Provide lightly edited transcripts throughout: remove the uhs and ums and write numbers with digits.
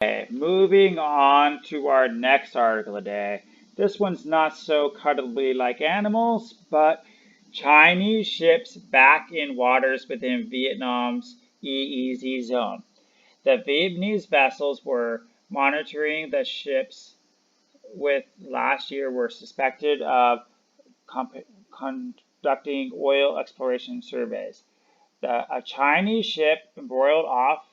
Okay, moving on to our next article today. This one's not so cuddly like animals, but Chinese ships back in waters within Vietnam's EEZ zone. The Vietnamese vessels were monitoring the ships with last year were suspected of conducting oil exploration surveys. A Chinese ship embroiled off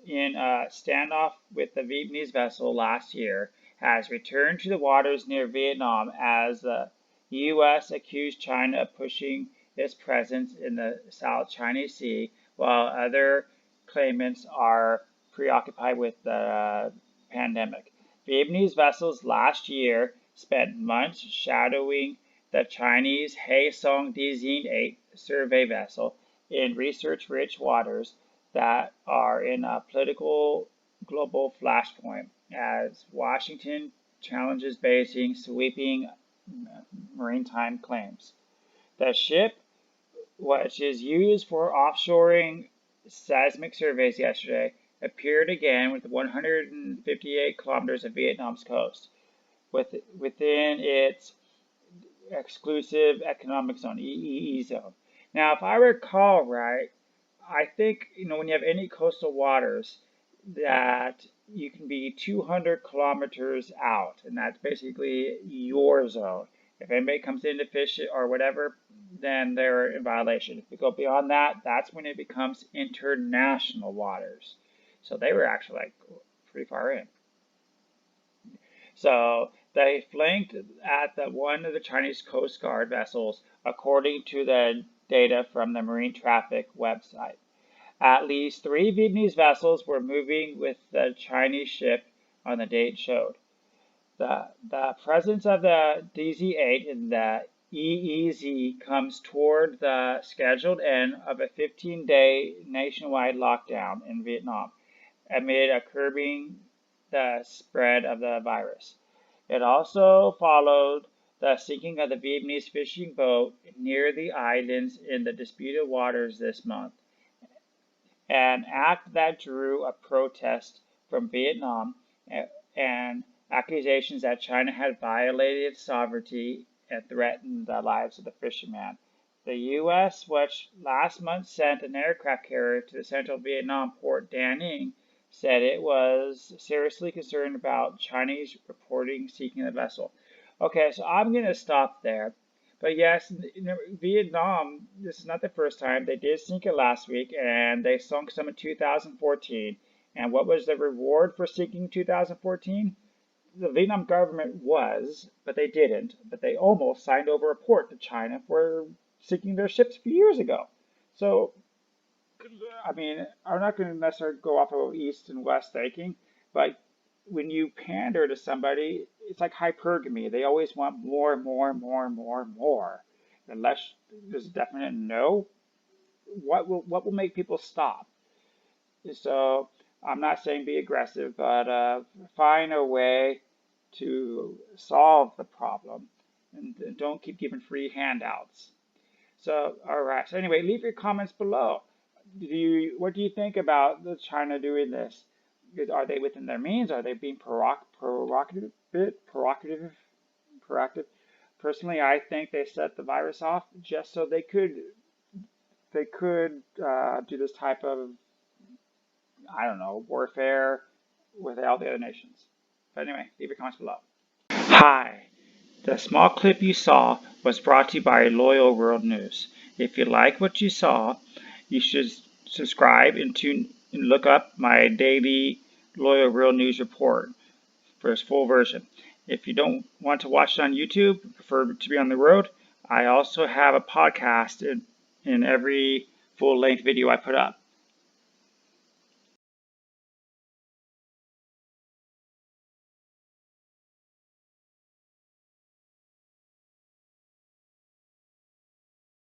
in a standoff with the Vietnamese vessel last year has returned to the waters near Vietnam as the U.S. accused China of pushing its presence in the South China Sea, while other claimants are preoccupied with the pandemic. Vietnamese vessels last year spent months shadowing the Chinese Hai Song DZ-8 survey vessel in research-rich waters that are in a political global flashpoint as Washington challenges Beijing's sweeping maritime claims. The ship, which is used for offshoring seismic surveys yesterday, appeared again with 158 kilometers of Vietnam's coast, within its exclusive economic zone, EEZ zone. Now, if I recall right, I think, when you have any coastal waters, that you can be 200 kilometers out, and that's basically your zone. If anybody comes in to fish it or whatever, then they're in violation. If you go beyond that, that's when it becomes international waters. So they were actually like pretty far in. So they flanked at one of the Chinese Coast Guard vessels, according to the data from the Marine Traffic website. At least 3 Vietnamese vessels were moving with the Chinese ship on the date showed. The presence of the DZ-8 in the EEZ comes toward the scheduled end of a 15-day nationwide lockdown in Vietnam, amid curbing the spread of the virus. It also followed the sinking of the Vietnamese fishing boat near the islands in the disputed waters this month, an act that drew a protest from Vietnam and accusations that China had violated its sovereignty and threatened the lives of the fishermen. The U.S., which last month sent an aircraft carrier to the central Vietnam port Da Nang, said it was seriously concerned about Chinese reporting seeking the vessel. Okay, so I'm going to stop there. But yes, Vietnam, this is not the first time. They did sink it last week, and they sunk some in 2014. And what was the reward for sinking 2014? The Vietnam government was, but they didn't. But they almost signed over a port to China for sinking their ships a few years ago. So, I mean, I'm not going to necessarily go off of East and West thinking, but when you pander to somebody, it's like hypergamy. They always want more, more, more, more, more. Unless there's a definite no, what will make people stop? So I'm not saying be aggressive, but find a way to solve the problem, and don't keep giving free handouts. So, all right. So anyway, leave your comments below. What do you think about China doing this? Are they within their means? Are they being proactive? Personally, I think they set the virus off just so they could do this type of, I don't know, warfare with all the other nations. But anyway, leave your comments below. Hi. The small clip you saw was brought to you by Loyal World News. If you like what you saw, you should subscribe and look up my daily Loyal World News report for its full version. If you don't want to watch it on YouTube, prefer to be on the road, I also have a podcast in every full-length video I put up.